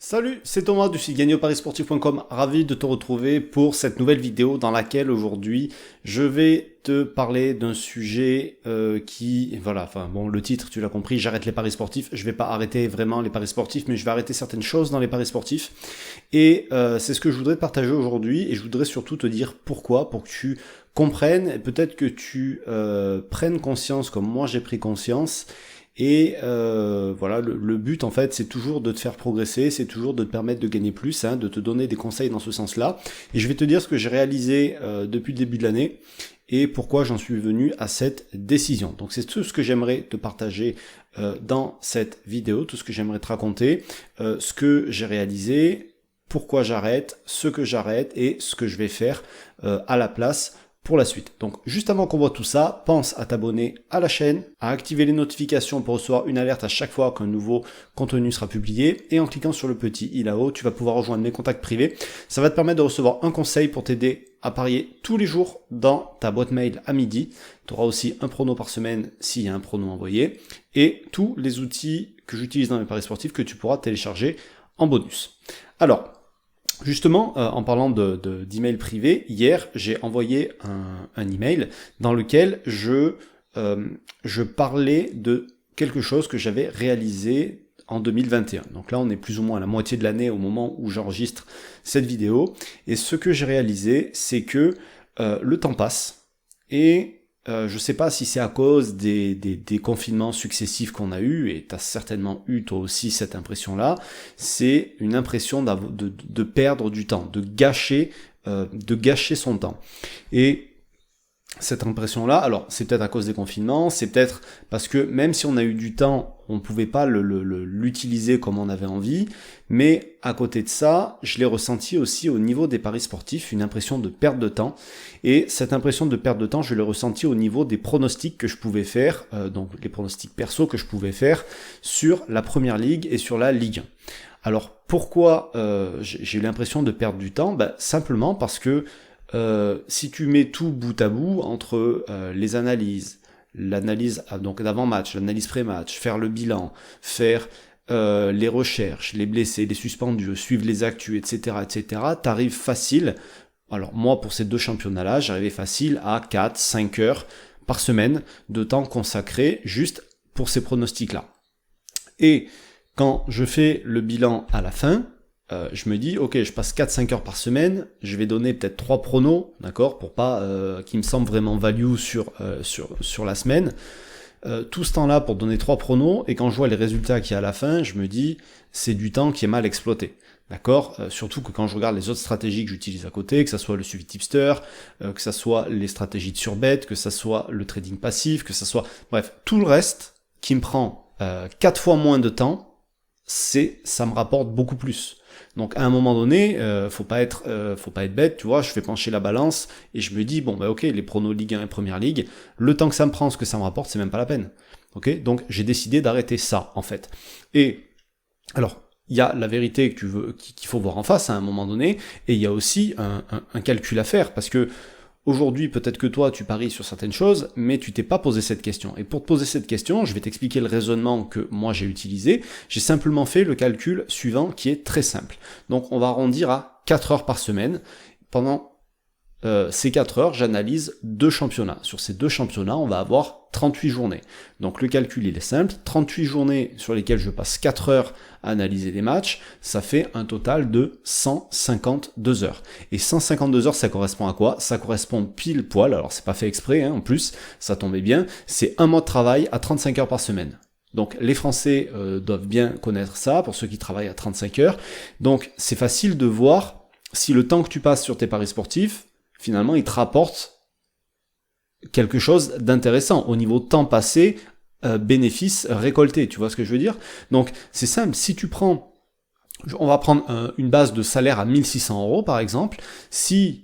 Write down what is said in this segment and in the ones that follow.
Salut, c'est Thomas du site gagneauparisportif.com, ravi de te retrouver pour cette nouvelle vidéo dans laquelle aujourd'hui je vais te parler d'un sujet le titre tu l'as compris, j'arrête les paris sportifs. Je vais pas arrêter vraiment les paris sportifs, mais je vais arrêter certaines choses dans les paris sportifs et c'est ce que je voudrais te partager aujourd'hui et je voudrais surtout te dire pourquoi, pour que tu comprennes et peut-être que tu prennes conscience comme moi j'ai pris conscience. Et le but en fait c'est toujours de te faire progresser, c'est toujours de te permettre de gagner plus, de te donner des conseils dans ce sens-là. Et je vais te dire ce que j'ai réalisé depuis le début de l'année et pourquoi j'en suis venu à cette décision. Donc c'est tout ce que j'aimerais te partager dans cette vidéo, tout ce que j'aimerais te raconter, ce que j'ai réalisé, pourquoi j'arrête, ce que j'arrête et ce que je vais faire à la place pour la suite. Donc juste avant qu'on voit tout ça, pense à t'abonner à la chaîne, à activer les notifications pour recevoir une alerte à chaque fois qu'un nouveau contenu sera publié, et en cliquant sur le petit i là-haut, tu vas pouvoir rejoindre mes contacts privés. Ça va te permettre de recevoir un conseil pour t'aider à parier tous les jours dans ta boîte mail à midi. Tu auras aussi un prono par semaine s'il y a un prono envoyé, et tous les outils que j'utilise dans mes paris sportifs que tu pourras télécharger en bonus. Alors, justement, en parlant d'email privé, hier, j'ai envoyé un email dans lequel je parlais de quelque chose que j'avais réalisé en 2021. Donc là, on est plus ou moins à la moitié de l'année au moment où j'enregistre cette vidéo. Et ce que j'ai réalisé, c'est que le temps passe et je sais pas si c'est à cause des confinements successifs qu'on a eu, et tu as certainement eu toi aussi cette impression-là, c'est une impression de perdre du temps, de gâcher son temps. Et cette impression-là, alors c'est peut-être à cause des confinements, c'est peut-être parce que même si on a eu du temps, on ne pouvait pas l'utiliser comme on avait envie, mais à côté de ça, je l'ai ressenti aussi au niveau des paris sportifs, une impression de perte de temps, et cette impression de perte de temps, je l'ai ressenti au niveau des pronostics que je pouvais faire, donc les pronostics perso que je pouvais faire sur la Première Ligue et sur la Ligue 1. Alors pourquoi j'ai eu l'impression de perdre du temps ? Simplement parce que si tu mets tout bout à bout entre les analyses, l'analyse donc d'avant-match, l'analyse pré-match, faire le bilan, faire les recherches, les blessés, les suspendus, suivre les actus, etc., t'arrives facile. Alors moi, pour ces deux championnats-là, j'arrivais facile à 4-5 heures par semaine de temps consacré juste pour ces pronostics-là. Et quand je fais le bilan à la fin, je me dis, ok, je passe 4-5 heures par semaine, je vais donner peut-être 3 pronos, d'accord, pour pas qui me semble vraiment value sur la semaine. Tout ce temps-là pour donner 3 pronos, et quand je vois les résultats qu'il y a à la fin, je me dis, c'est du temps qui est mal exploité. D'accord, surtout que quand je regarde les autres stratégies que j'utilise à côté, que ça soit le suivi tipster, que ça soit les stratégies de surbet, que ça soit le trading passif, que ça soit... Bref, tout le reste qui me prend 4 fois moins de temps, ça me rapporte beaucoup plus. Donc à un moment donné, faut pas être bête, tu vois, je fais pencher la balance et je me dis ok, les pronos Ligue 1 et Première Ligue, le temps que ça me prend, ce que ça me rapporte, c'est même pas la peine. Ok, donc j'ai décidé d'arrêter ça en fait. Et alors il y a la vérité qu'il faut voir en face à un moment donné, et il y a aussi un calcul à faire, parce que aujourd'hui, peut-être que toi, tu paries sur certaines choses, mais tu t'es pas posé cette question. Et pour te poser cette question, je vais t'expliquer le raisonnement que moi j'ai utilisé. J'ai simplement fait le calcul suivant qui est très simple. Donc on va arrondir à 4 heures par semaine. Pendant ces 4 heures, j'analyse 2 championnats. Sur ces 2 championnats, on va avoir 38 journées. Donc le calcul, il est simple. 38 journées sur lesquelles je passe 4 heures à analyser des matchs, ça fait un total de 152 heures. Et 152 heures, ça correspond à quoi ? Ça correspond pile poil, alors c'est pas fait exprès, en plus, ça tombait bien, c'est un mois de travail à 35 heures par semaine. Donc les Français doivent bien connaître ça, pour ceux qui travaillent à 35 heures. Donc c'est facile de voir si le temps que tu passes sur tes paris sportifs, finalement, il te rapporte quelque chose d'intéressant au niveau temps passé, bénéfice récolté, tu vois ce que je veux dire ? Donc c'est simple, si tu prends, on va prendre une base de salaire à 1600 € par exemple, si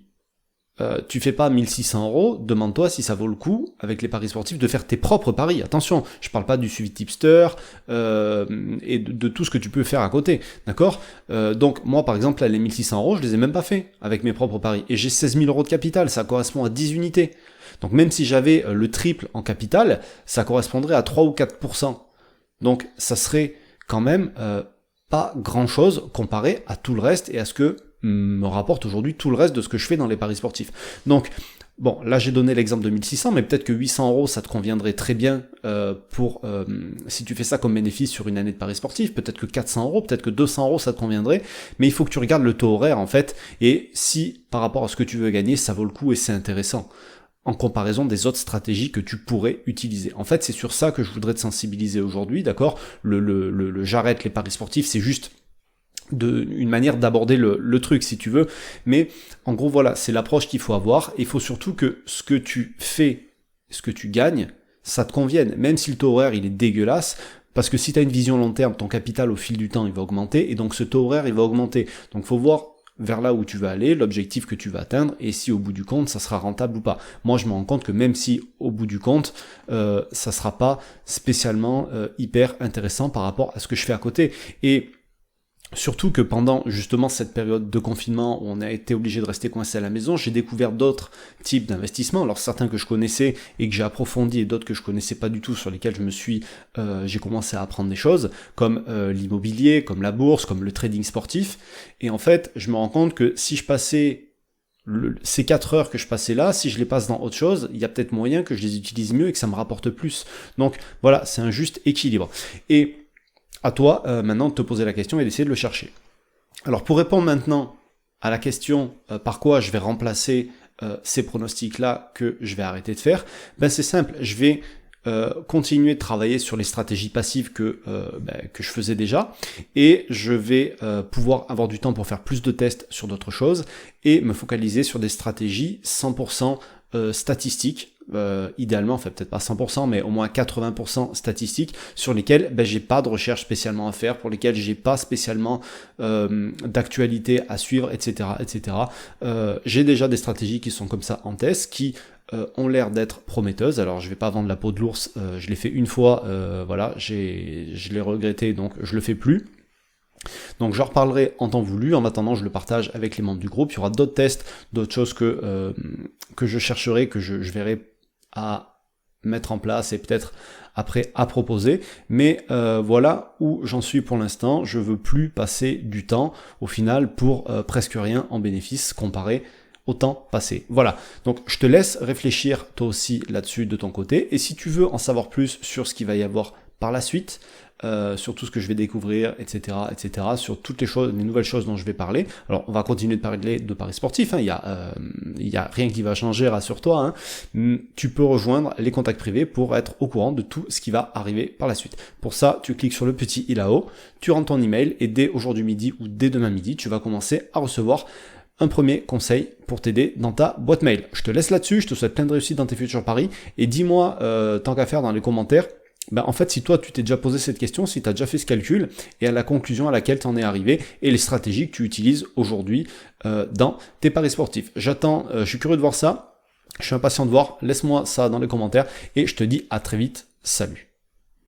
tu fais pas 1600 €, demande-toi si ça vaut le coup, avec les paris sportifs, de faire tes propres paris. Attention, je parle pas du suivi tipster et de tout ce que tu peux faire à côté, d'accord ? Donc moi par exemple, là, les 1600 €, je les ai même pas fait avec mes propres paris. Et j'ai 16 000 € de capital, ça correspond à 10 unités. Donc même si j'avais le triple en capital, ça correspondrait à 3 ou 4%. Donc ça serait quand même pas grand chose comparé à tout le reste et à ce que me rapporte aujourd'hui tout le reste de ce que je fais dans les paris sportifs. Donc, bon, là j'ai donné l'exemple de 1600, mais peut-être que 800 € ça te conviendrait très bien si tu fais ça comme bénéfice sur une année de paris sportifs. Peut-être que 400 €, peut-être que 200 € ça te conviendrait, mais il faut que tu regardes le taux horaire en fait, et si par rapport à ce que tu veux gagner, ça vaut le coup et c'est intéressant en comparaison des autres stratégies que tu pourrais utiliser. En fait, c'est sur ça que je voudrais te sensibiliser aujourd'hui, d'accord ? Le j'arrête les paris sportifs, c'est juste une manière d'aborder le truc si tu veux, mais en gros voilà, c'est l'approche qu'il faut avoir, et il faut surtout que ce que tu fais, ce que tu gagnes, ça te convienne, même si le taux horaire il est dégueulasse, parce que si tu as une vision long terme, ton capital au fil du temps il va augmenter, et donc ce taux horaire il va augmenter, donc faut voir vers là où tu vas aller, l'objectif que tu vas atteindre, et si au bout du compte ça sera rentable ou pas. Moi je me rends compte que même si au bout du compte ça sera pas spécialement hyper intéressant par rapport à ce que je fais à côté, et surtout que pendant justement cette période de confinement où on a été obligé de rester coincé à la maison, j'ai découvert d'autres types d'investissements, alors certains que je connaissais et que j'ai approfondi, et d'autres que je connaissais pas du tout, sur lesquels j'ai commencé à apprendre des choses, comme l'immobilier, comme la bourse, comme le trading sportif, et en fait je me rends compte que si je passais ces 4 heures que je passais là, si je les passe dans autre chose, il y a peut-être moyen que je les utilise mieux et que ça me rapporte plus. Donc voilà, c'est un juste équilibre. Et à toi maintenant de te poser la question et d'essayer de le chercher. Alors pour répondre maintenant à la question par quoi je vais remplacer ces pronostics-là que je vais arrêter de faire, ben c'est simple, je vais continuer de travailler sur les stratégies passives que je faisais déjà, et je vais pouvoir avoir du temps pour faire plus de tests sur d'autres choses et me focaliser sur des stratégies 100% statistiques, idéalement, enfin peut-être pas 100%, mais au moins 80% statistiques, sur lesquelles j'ai pas de recherche spécialement à faire, pour lesquelles j'ai pas spécialement d'actualité à suivre, etc. etc. J'ai déjà des stratégies qui sont comme ça en test, qui ont l'air d'être prometteuses. Alors je vais pas vendre la peau de l'ours, je l'ai fait une fois, voilà, je l'ai regretté, donc je le fais plus. Donc j'en reparlerai en temps voulu, en attendant je le partage avec les membres du groupe, il y aura d'autres tests, d'autres choses que je chercherai, que je verrai à mettre en place et peut-être après à proposer, mais voilà où j'en suis pour l'instant. Je veux plus passer du temps au final pour presque rien en bénéfice comparé au temps passé. Voilà, donc je te laisse réfléchir toi aussi là-dessus de ton côté, et si tu veux en savoir plus sur ce qu'il va y avoir par la suite, sur tout ce que je vais découvrir, etc., etc., sur toutes les nouvelles choses dont je vais parler. Alors, on va continuer de parler de paris sportifs, hein, il y a rien qui va changer, rassure-toi, hein. Tu peux rejoindre les contacts privés pour être au courant de tout ce qui va arriver par la suite. Pour ça, tu cliques sur le petit i là-haut, tu rentres ton email, et dès aujourd'hui midi ou dès demain midi, tu vas commencer à recevoir un premier conseil pour t'aider dans ta boîte mail. Je te laisse là-dessus, je te souhaite plein de réussite dans tes futurs paris, et dis-moi, tant qu'à faire, dans les commentaires, en fait, si toi tu t'es déjà posé cette question, si tu as déjà fait ce calcul, et à la conclusion à laquelle tu en es arrivé, et les stratégies que tu utilises aujourd'hui dans tes paris sportifs. J'attends, je suis curieux de voir ça, je suis impatient de voir, laisse-moi ça dans les commentaires, et je te dis à très vite, salut.